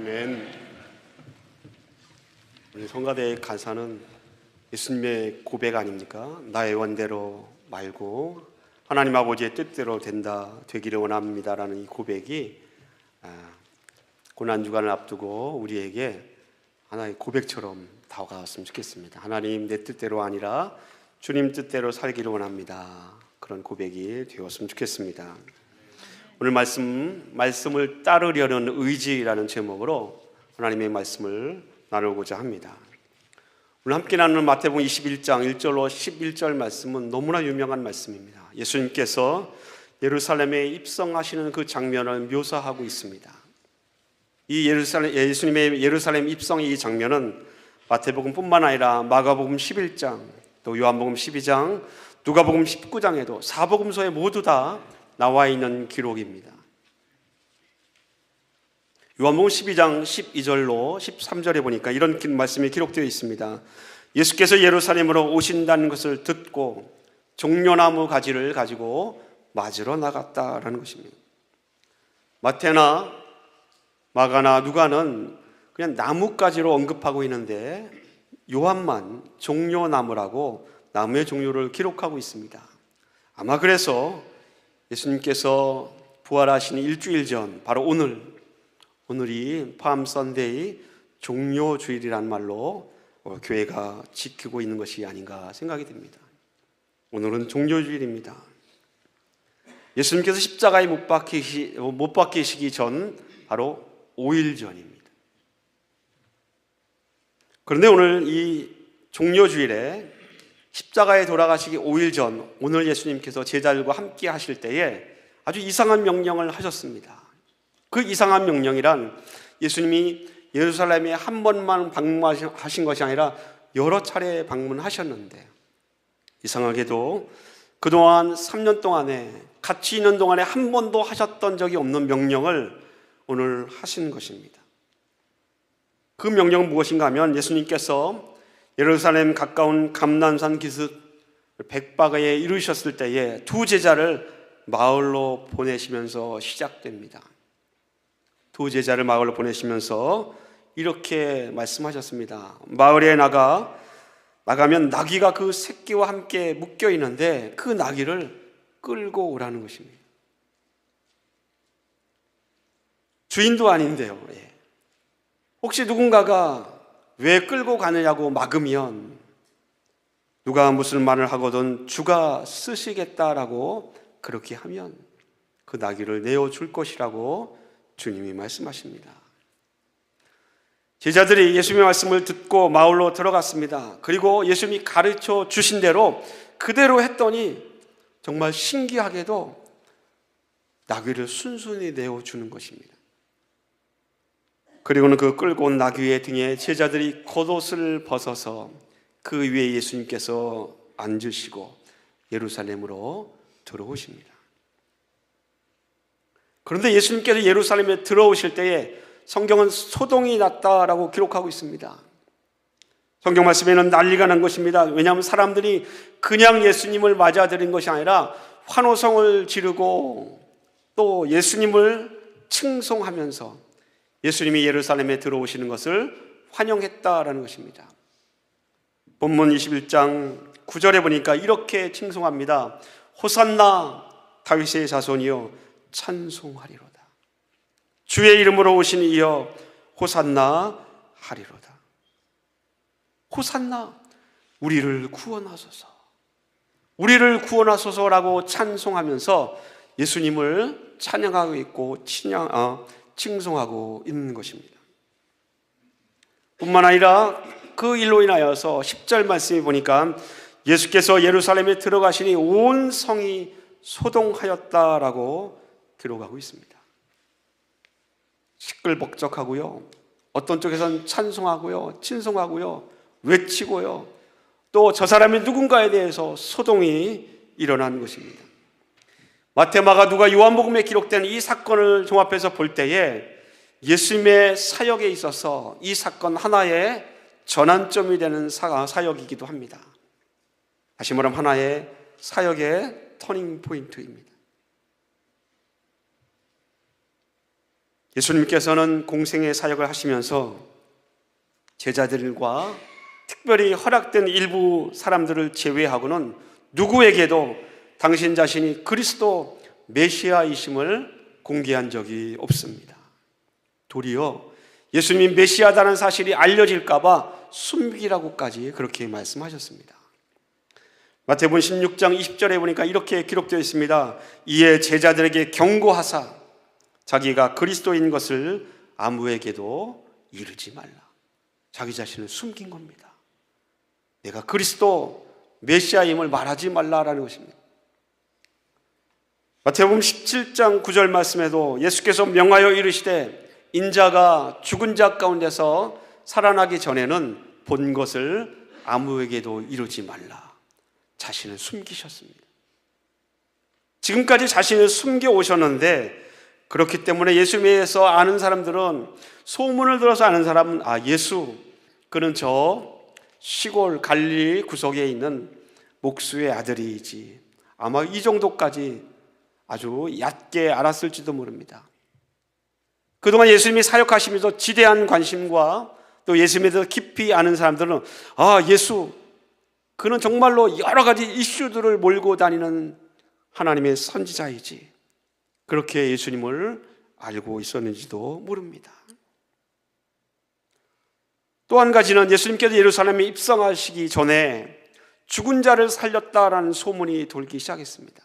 아멘. 우리 성가대의 가사는 예수님의 고백 아닙니까? 나의 원대로 말고 하나님 아버지의 뜻대로 되기를 원합니다라는 이 고백이 고난주간을 앞두고 우리에게 하나의 고백처럼 다가왔으면 좋겠습니다. 하나님, 내 뜻대로 아니라 주님 뜻대로 살기를 원합니다. 그런 고백이 되었으면 좋겠습니다. 오늘 말씀을 따르려는 의지라는 제목으로 하나님의 말씀을 나누고자 합니다. 오늘 함께 나누는 마태복음 21장 1절로 11절 말씀은 너무나 유명한 말씀입니다. 예수님께서 예루살렘에 입성하시는 그 장면을 묘사하고 있습니다. 이 예수님의 예루살렘 입성의 이 장면은 마태복음뿐만 아니라 마가복음 11장, 또 요한복음 12장, 누가복음 19장에도 사복음서에 모두 다 나와 있는 기록입니다. 요한복음 12장 12절로 13절에 보니까 이런 말씀이 기록되어 있습니다. 예수께서 예루살렘으로 오신다는 것을 듣고 종려나무 가지를 가지고 맞으러 나갔다라는 것입니다. 마태나 마가나 누가는 그냥 나뭇가지로 언급하고 있는데 요한만 종려나무라고 나무의 종류를 기록하고 있습니다. 아마 그래서 예수님께서 부활하신 일주일 전, 바로 오늘이 팜 선데이 종려주일이라는 말로 교회가 지키고 있는 것이 아닌가 생각이 듭니다. 오늘은 종려주일입니다. 예수님께서 십자가에 못 박히시기 전 바로 5일 전입니다. 그런데 오늘 이 종려주일에 십자가에 돌아가시기 5일 전, 오늘 예수님께서 제자들과 함께 하실 때에 아주 이상한 명령을 하셨습니다. 그 이상한 명령이란 예수님이 예루살렘에 한 번만 방문하신 것이 아니라 여러 차례 방문하셨는데, 이상하게도 그동안 3년 동안에 같이 있는 동안에 한 번도 하셨던 적이 없는 명령을 오늘 하신 것입니다. 그 명령은 무엇인가 하면 예수님께서 예루살렘 가까운 감난산 기슭 백바가에 이르셨을 때에 두 제자를 마을로 보내시면서 시작됩니다. 두 제자를 마을로 보내시면서 이렇게 말씀하셨습니다. 마을에 나가면 나귀가 그 새끼와 함께 묶여 있는데 그 나귀를 끌고 오라는 것입니다. 주인도 아닌데요. 혹시 누군가가 왜 끌고 가느냐고 막으면 누가 무슨 말을 하거든 주가 쓰시겠다라고 그렇게 하면 그 나귀를 내어줄 것이라고 주님이 말씀하십니다. 제자들이 예수님의 말씀을 듣고 마을로 들어갔습니다. 그리고 예수님이 가르쳐 주신 대로 그대로 했더니 정말 신기하게도 나귀를 순순히 내어주는 것입니다. 그리고는 그 끌고 온 나귀의 등에 제자들이 겉옷을 벗어서 그 위에 예수님께서 앉으시고 예루살렘으로 들어오십니다. 그런데 예수님께서 예루살렘에 들어오실 때에 성경은 소동이 났다라고 기록하고 있습니다. 성경 말씀에는 난리가 난 것입니다. 왜냐하면 사람들이 그냥 예수님을 맞아들인 것이 아니라 환호성을 지르고 또 예수님을 칭송하면서 예수님이 예루살렘에 들어오시는 것을 환영했다라는 것입니다. 본문 21장 9절에 보니까 이렇게 칭송합니다. 호산나 다윗의 자손이여 찬송하리로다. 주의 이름으로 오신 이여 호산나 하리로다. 호산나, 우리를 구원하소서, 우리를 구원하소서라고 찬송하면서 예수님을 찬양하고 있고 칭송하고 있는 것입니다. 뿐만 아니라 그 일로 인하여서 10절 말씀에 보니까 예수께서 예루살렘에 들어가시니 온 성이 소동하였다라고 기록하고 있습니다. 시끌벅적하고요, 어떤 쪽에서는 찬송하고요, 친송하고요, 외치고요, 또 저 사람이 누군가에 대해서 소동이 일어난 것입니다. 마태, 마가, 누가, 요한복음에 기록된 이 사건을 종합해서 볼 때에 예수님의 사역에 있어서 이 사건 하나의 전환점이 되는 사역이기도 합니다. 다시 말하면 하나의 사역의 터닝 포인트입니다. 예수님께서는 공생의 사역을 하시면서 제자들과 특별히 허락된 일부 사람들을 제외하고는 누구에게도 당신 자신이 그리스도 메시아이심을 공개한 적이 없습니다. 도리어 예수님이 메시아다는 사실이 알려질까 봐 숨기라고까지 그렇게 말씀하셨습니다. 마태복음 16장 20절에 보니까 이렇게 기록되어 있습니다. 이에 제자들에게 경고하사 자기가 그리스도인 것을 아무에게도 이르지 말라. 자기 자신을 숨긴 겁니다. 내가 그리스도 메시아임을 말하지 말라라는 것입니다. 마태복음 17장 9절 말씀에도 예수께서 명하여 이르시되 인자가 죽은 자 가운데서 살아나기 전에는 본 것을 아무에게도 이르지 말라. 자신을 숨기셨습니다. 지금까지 자신을 숨겨 오셨는데, 그렇기 때문에 예수님에 대해서 아는 사람들은, 소문을 들어서 아는 사람은 예수, 그는 저 시골 갈릴리 구석에 있는 목수의 아들이지, 아마 이 정도까지 아주 얕게 알았을지도 모릅니다. 그동안 예수님이 사역하시면서 지대한 관심과 또 예수님에 대해서 깊이 아는 사람들은 예수, 그는 정말로 여러 가지 이슈들을 몰고 다니는 하나님의 선지자이지, 그렇게 예수님을 알고 있었는지도 모릅니다. 또 한 가지는 예수님께서 예루살렘에 입성하시기 전에 죽은 자를 살렸다라는 소문이 돌기 시작했습니다.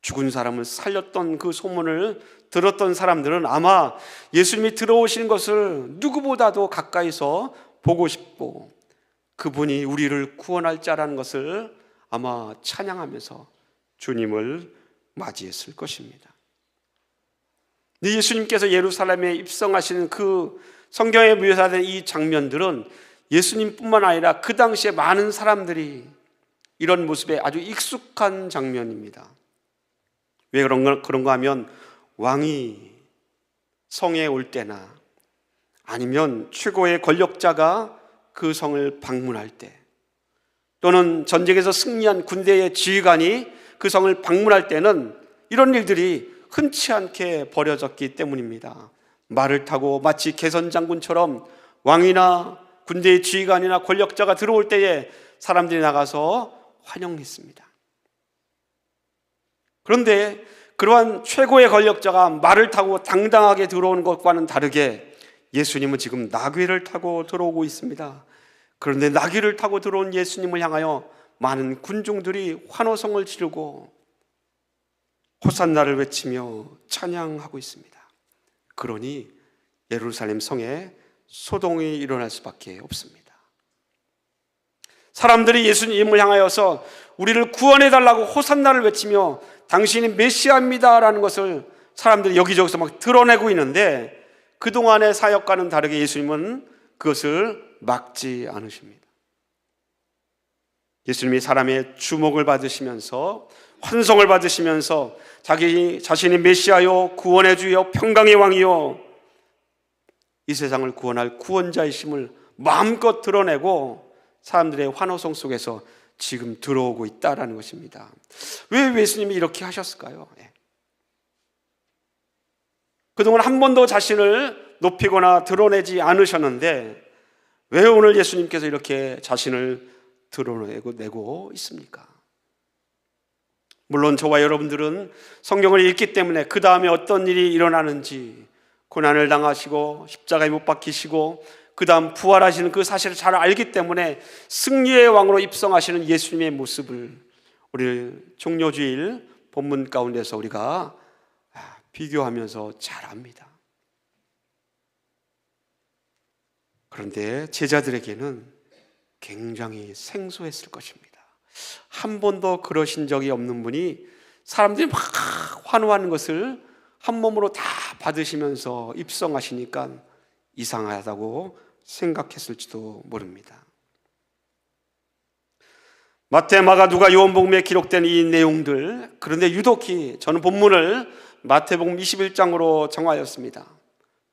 죽은 사람을 살렸던 그 소문을 들었던 사람들은 아마 예수님이 들어오시는 것을 누구보다도 가까이서 보고 싶고, 그분이 우리를 구원할 자라는 것을 아마 찬양하면서 주님을 맞이했을 것입니다. 예수님께서 예루살렘에 입성하시는 그 성경에 묘사된 이 장면들은 예수님뿐만 아니라 그 당시에 많은 사람들이 이런 모습에 아주 익숙한 장면입니다. 왜 그런가 하면 왕이 성에 올 때나 아니면 최고의 권력자가 그 성을 방문할 때, 또는 전쟁에서 승리한 군대의 지휘관이 그 성을 방문할 때는 이런 일들이 흔치 않게 벌어졌기 때문입니다. 말을 타고 마치 개선장군처럼 왕이나 군대의 지휘관이나 권력자가 들어올 때에 사람들이 나가서 환영했습니다. 그런데 그러한 최고의 권력자가 말을 타고 당당하게 들어오는 것과는 다르게 예수님은 지금 나귀를 타고 들어오고 있습니다. 그런데 나귀를 타고 들어온 예수님을 향하여 많은 군중들이 환호성을 지르고 호산나를 외치며 찬양하고 있습니다. 그러니 예루살렘 성에 소동이 일어날 수밖에 없습니다. 사람들이 예수님을 향하여서 우리를 구원해달라고 호산나를 외치며 당신이 메시아입니다라는 것을 사람들이 여기저기서 막 드러내고 있는데, 그동안의 사역과는 다르게 예수님은 그것을 막지 않으십니다. 예수님이 사람의 주목을 받으시면서, 환송을 받으시면서 자기 자신이 메시아요, 구원의 주요, 평강의 왕이요, 이 세상을 구원할 구원자이심을 마음껏 드러내고 사람들의 환호성 속에서 지금 들어오고 있다라는 것입니다. 왜 예수님이 이렇게 하셨을까요? 그동안 한 번도 자신을 높이거나 드러내지 않으셨는데 왜 오늘 예수님께서 이렇게 자신을 드러내고 있습니까? 물론 저와 여러분들은 성경을 읽기 때문에 그 다음에 어떤 일이 일어나는지, 고난을 당하시고 십자가에 못 박히시고 그 다음 부활하시는 그 사실을 잘 알기 때문에 승리의 왕으로 입성하시는 예수님의 모습을 우리 종료주일 본문 가운데서 우리가 비교하면서 잘 압니다. 그런데 제자들에게는 굉장히 생소했을 것입니다. 한 번도 그러신 적이 없는 분이 사람들이 막 환호하는 것을 한 몸으로 다 받으시면서 입성하시니까 이상하다고 생각했을지도 모릅니다. 마태, 마가, 누가, 요한복음에 기록된 이 내용들, 그런데 유독히 저는 본문을 마태복음 21장으로 정하였습니다.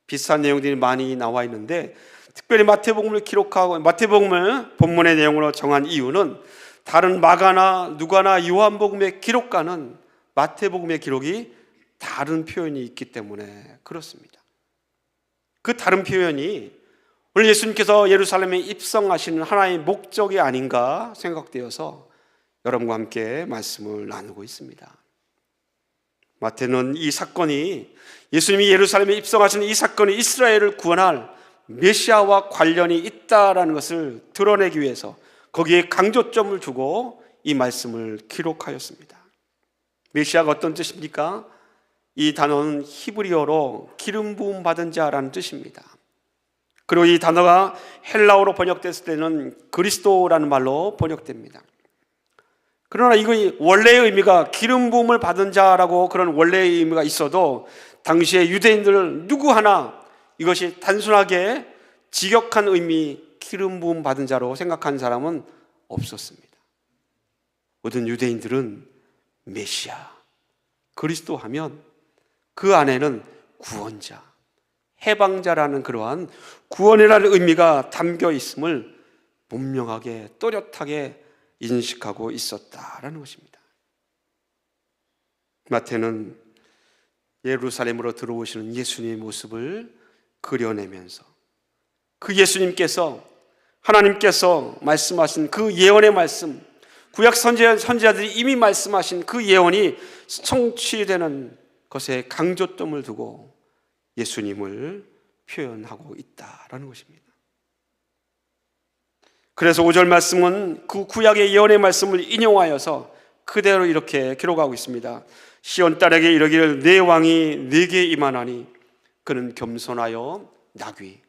비슷한 내용들이 많이 나와 있는데 특별히 마태복음을 기록하고 마태복음을 본문의 내용으로 정한 이유는 다른 마가나 누가나 요한복음의 기록과는 마태복음의 기록이 다른 표현이 있기 때문에 그렇습니다. 그 다른 표현이 오늘 예수님께서 예루살렘에 입성하시는 하나의 목적이 아닌가 생각되어서 여러분과 함께 말씀을 나누고 있습니다. 마태는 이 사건이, 예수님이 예루살렘에 입성하시는 이 사건이 이스라엘을 구원할 메시아와 관련이 있다라는 것을 드러내기 위해서 거기에 강조점을 두고 이 말씀을 기록하였습니다. 메시아가 어떤 뜻입니까? 이 단어는 히브리어로 기름 부음 받은 자라는 뜻입니다. 그리고 이 단어가 헬라어로 번역됐을 때는 그리스도라는 말로 번역됩니다. 그러나 이거 원래의 의미가 기름 부음을 받은 자라고 그런 원래의 의미가 있어도 당시의 유대인들 누구 하나 이것이 단순하게 직역한 의미, 기름 부음 받은 자로 생각한 사람은 없었습니다. 모든 유대인들은 메시아, 그리스도 하면 그 안에는 구원자, 해방자라는 그러한 구원이라는 의미가 담겨 있음을 분명하게 또렷하게 인식하고 있었다라는 것입니다. 마태는 예루살렘으로 들어오시는 예수님의 모습을 그려내면서 그 예수님께서, 하나님께서 말씀하신 그 예언의 말씀, 구약 선지자들이 이미 말씀하신 그 예언이 성취되는 것에 강조점을 두고 예수님을 표현하고 있다라는 것입니다. 그래서 5절 말씀은 그 구약의 예언의 말씀을 인용하여서 그대로 이렇게 기록하고 있습니다. 시온 딸에게 이르기를 내 왕이 네게 임하나니 그는 겸손하여 나귀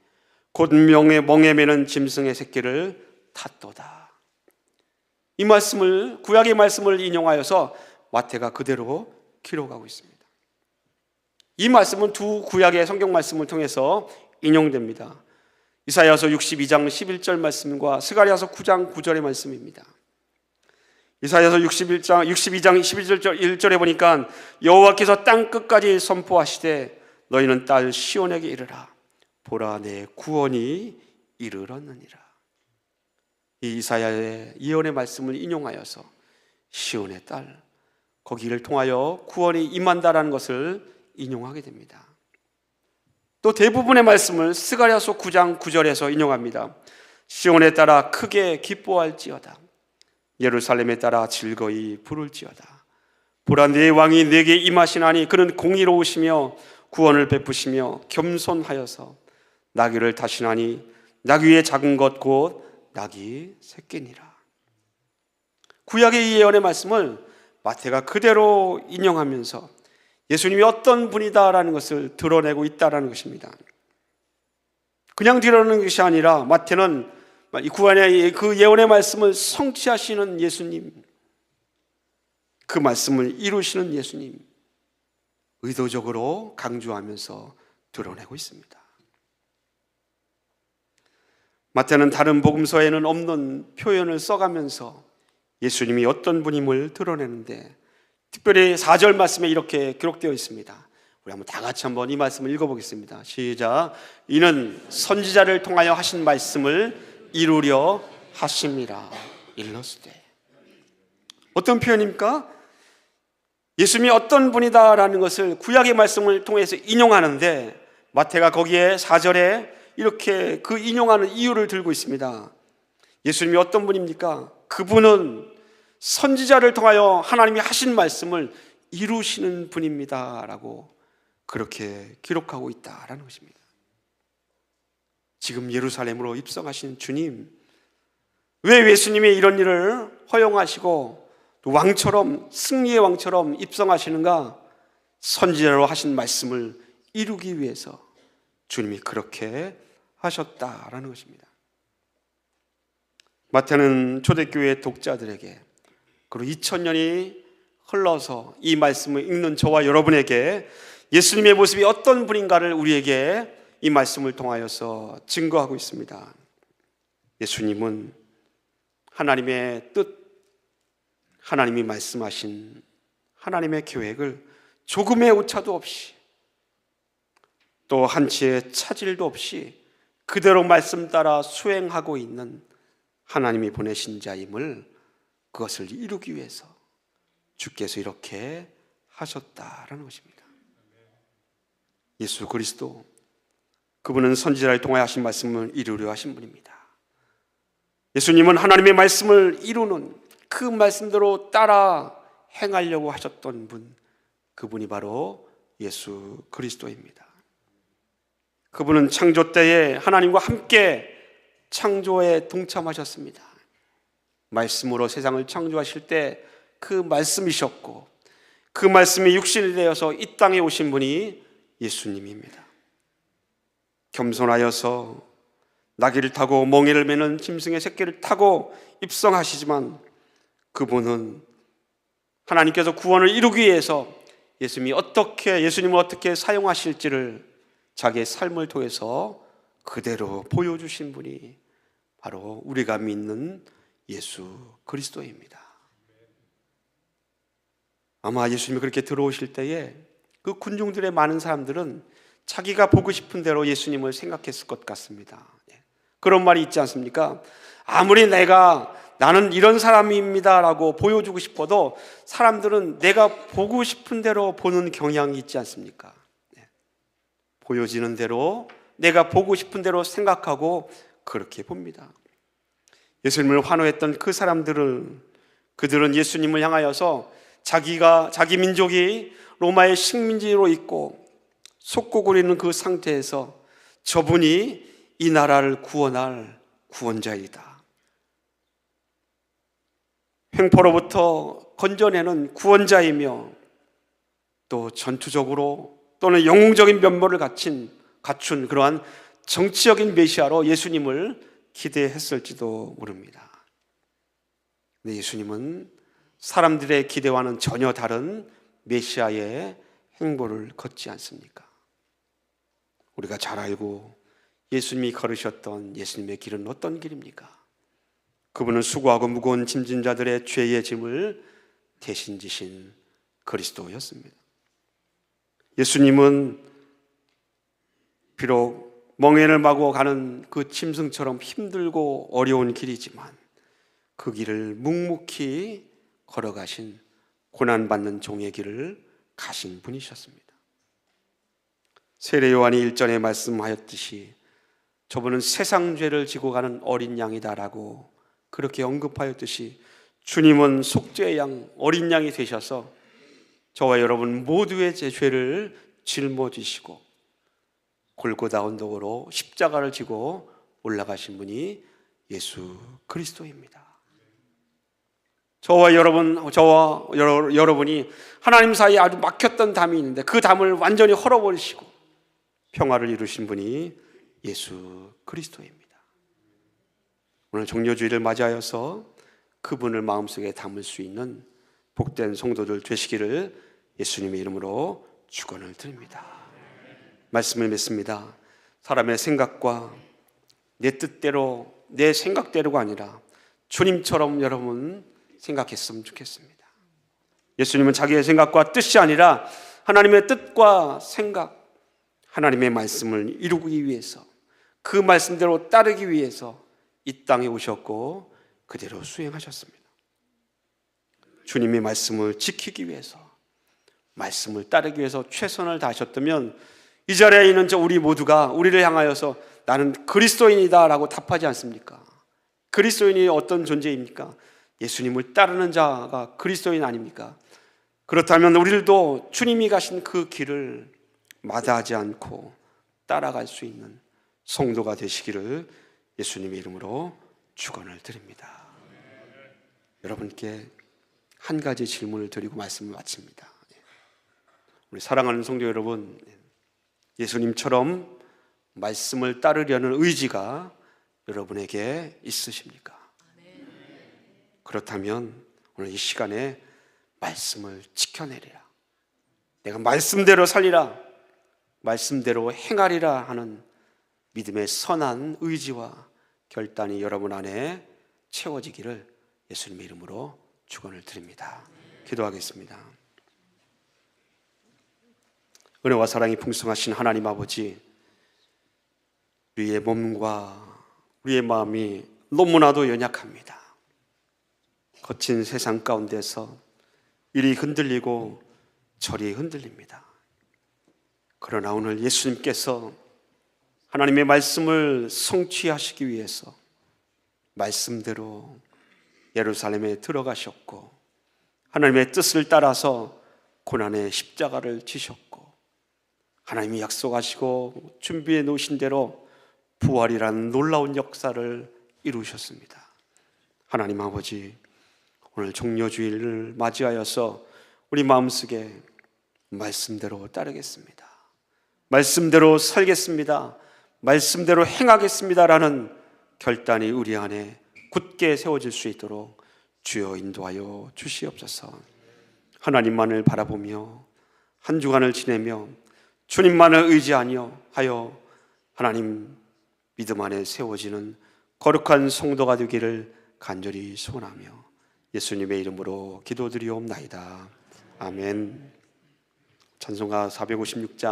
곧 멍에 매는 짐승의 새끼를 탔도다. 이 말씀을, 구약의 말씀을 인용하여서 마태가 그대로 기록하고 있습니다. 이 말씀은 두 구약의 성경 말씀을 통해서 인용됩니다. 이사야서 62장 11절 말씀과 스가랴서 9장 9절의 말씀입니다. 이사야서 62장 11절에 보니까 여호와께서 땅 끝까지 선포하시되 너희는 딸 시온에게 이르라 보라 내 구원이 이르렀느니라. 이 이사야의 예언의 말씀을 인용하여서 시온의 딸, 거기를 통하여 구원이 임한다라는 것을 인용하게 됩니다. 또 대부분의 말씀을 스가랴서 9장 9절에서 인용합니다. 시온에 따라 크게 기뻐할지어다 예루살렘에 따라 즐거이 부를지어다 보라 내 왕이 내게 임하시나니 그는 공의로우시며 구원을 베푸시며 겸손하여서 나귀를 타시나니 나귀의 작은 것 곧 나귀 새끼니라. 구약의 이 예언의 말씀을 마태가 그대로 인용하면서 예수님이 어떤 분이다라는 것을 드러내고 있다라는 것입니다. 그냥 드러내는 것이 아니라 마태는 이 구약의 그 예언의 말씀을 성취하시는 예수님, 그 말씀을 이루시는 예수님, 의도적으로 강조하면서 드러내고 있습니다. 마태는 다른 복음서에는 없는 표현을 써가면서 예수님이 어떤 분임을 드러내는데, 특별히 4절 말씀에 이렇게 기록되어 있습니다. 우리 한번 다 같이 한번 이 말씀을 읽어보겠습니다. 시작. 이는 선지자를 통하여 하신 말씀을 이루려 하심이라 일러스되. 어떤 표현입니까? 예수님이 어떤 분이다라는 것을 구약의 말씀을 통해서 인용하는데 마태가 거기에 4절에 이렇게 그 인용하는 이유를 들고 있습니다. 예수님이 어떤 분입니까? 그분은 선지자를 통하여 하나님이 하신 말씀을 이루시는 분입니다 라고 그렇게 기록하고 있다라는 것입니다. 지금 예루살렘으로 입성하신 주님, 왜 예수님이 이런 일을 허용하시고 또 왕처럼, 승리의 왕처럼 입성하시는가? 선지자로 하신 말씀을 이루기 위해서 주님이 그렇게 하셨다라는 것입니다. 마태는 초대교회 독자들에게, 그리고 2000년이 흘러서 이 말씀을 읽는 저와 여러분에게 예수님의 모습이 어떤 분인가를 우리에게 이 말씀을 통하여서 증거하고 있습니다. 예수님은 하나님의 뜻, 하나님이 말씀하신 하나님의 계획을 조금의 오차도 없이 또 한치의 차질도 없이 그대로 말씀 따라 수행하고 있는 하나님이 보내신 자임을, 그것을 이루기 위해서 주께서 이렇게 하셨다라는 것입니다. 예수 그리스도, 그분은 선지자를 통하여 하신 말씀을 이루려 하신 분입니다. 예수님은 하나님의 말씀을 이루는 그 말씀대로 따라 행하려고 하셨던 분, 그분이 바로 예수 그리스도입니다. 그분은 창조 때에 하나님과 함께 창조에 동참하셨습니다. 말씀으로 세상을 창조하실 때 그 말씀이셨고, 그 말씀이 육신이 되어서 이 땅에 오신 분이 예수님입니다. 겸손하여서 나귀를 타고 멍에를 매는 짐승의 새끼를 타고 입성하시지만, 그분은 하나님께서 구원을 이루기 위해서 예수님을 어떻게 사용하실지를 자기의 삶을 통해서 그대로 보여주신 분이 바로 우리가 믿는 예수 그리스도입니다. 아마 예수님이 그렇게 들어오실 때에 그 군중들의 많은 사람들은 자기가 보고 싶은 대로 예수님을 생각했을 것 같습니다. 그런 말이 있지 않습니까? 아무리 나는 이런 사람입니다 라고 보여주고 싶어도 사람들은 내가 보고 싶은 대로 보는 경향이 있지 않습니까? 보여지는 대로, 내가 보고 싶은 대로 생각하고 그렇게 봅니다. 예수님을 환호했던 그 그들은 예수님을 향하여서 자기 민족이 로마의 식민지로 있고 속고구리는 그 상태에서 저분이 이 나라를 구원할 구원자이다, 횡포로부터 건져내는 구원자이며 또 전투적으로 또는 영웅적인 면모를 갖춘 그러한 정치적인 메시아로 예수님을 기대했을지도 모릅니다. 근데 예수님은 사람들의 기대와는 전혀 다른 메시아의 행보를 걷지 않습니까? 우리가 잘 알고 예수님이 걸으셨던 예수님의 길은 어떤 길입니까? 그분은 수고하고 무거운 짐진 자들의 죄의 짐을 대신 지신 그리스도였습니다. 예수님은 비록 멍에를 마고 가는 그 짐승처럼 힘들고 어려운 길이지만 그 길을 묵묵히 걸어가신 고난받는 종의 길을 가신 분이셨습니다. 세례 요한이 일전에 말씀하였듯이 저분은 세상 죄를 지고 가는 어린 양이다라고 그렇게 언급하였듯이 주님은 속죄의 양, 어린 양이 되셔서 저와 여러분 모두의 제 죄를 짊어지시고 골고다 언덕으로 십자가를 지고 올라가신 분이 예수 그리스도입니다. 저와 여러분이 하나님 사이에 아주 막혔던 담이 있는데 그 담을 완전히 헐어버리시고 평화를 이루신 분이 예수 그리스도입니다. 오늘 종려주일을 맞이하여서 그분을 마음속에 담을 수 있는 복된 성도들 되시기를 예수님의 이름으로 축원을 드립니다. 말씀을 맺습니다. 사람의 생각과 내 뜻대로, 내 생각대로가 아니라 주님처럼 여러분 생각했으면 좋겠습니다. 예수님은 자기의 생각과 뜻이 아니라 하나님의 뜻과 생각, 하나님의 말씀을 이루기 위해서, 그 말씀대로 따르기 위해서 이 땅에 오셨고 그대로 수행하셨습니다. 주님의 말씀을 지키기 위해서, 말씀을 따르기 위해서 최선을 다하셨다면 이 자리에 있는 우리 모두가 우리를 향하여서 나는 그리스도인이다 라고 답하지 않습니까? 그리스도인이 어떤 존재입니까? 예수님을 따르는 자가 그리스도인 아닙니까? 그렇다면 우리들도 주님이 가신 그 길을 마다하지 않고 따라갈 수 있는 성도가 되시기를 예수님의 이름으로 축원을 드립니다. 여러분께 한 가지 질문을 드리고 말씀을 마칩니다. 우리 사랑하는 성도 여러분, 예수님처럼 말씀을 따르려는 의지가 여러분에게 있으십니까? 그렇다면 오늘 이 시간에 말씀을 지켜내리라, 내가 말씀대로 살리라, 말씀대로 행하리라 하는 믿음의 선한 의지와 결단이 여러분 안에 채워지기를 예수님의 이름으로 축원을 드립니다. 기도하겠습니다. 은혜와 사랑이 풍성하신 하나님 아버지, 우리의 몸과 우리의 마음이 너무나도 연약합니다. 거친 세상 가운데서 이리 흔들리고 저리 흔들립니다. 그러나 오늘 예수님께서 하나님의 말씀을 성취하시기 위해서 말씀대로 예루살렘에 들어가셨고 하나님의 뜻을 따라서 고난의 십자가를 지셨고 하나님이 약속하시고 준비해 놓으신 대로 부활이라는 놀라운 역사를 이루셨습니다. 하나님 아버지, 오늘 종려주일을 맞이하여서 우리 마음속에 말씀대로 따르겠습니다, 말씀대로 살겠습니다, 말씀대로 행하겠습니다라는 결단이 우리 안에 굳게 세워질 수 있도록 주여 인도하여 주시옵소서. 하나님만을 바라보며 한 주간을 지내며 주님만을 의지하여 하나님 믿음 안에 세워지는 거룩한 성도가 되기를 간절히 소원하며 예수님의 이름으로 기도드리옵나이다. 아멘. 찬송가 456장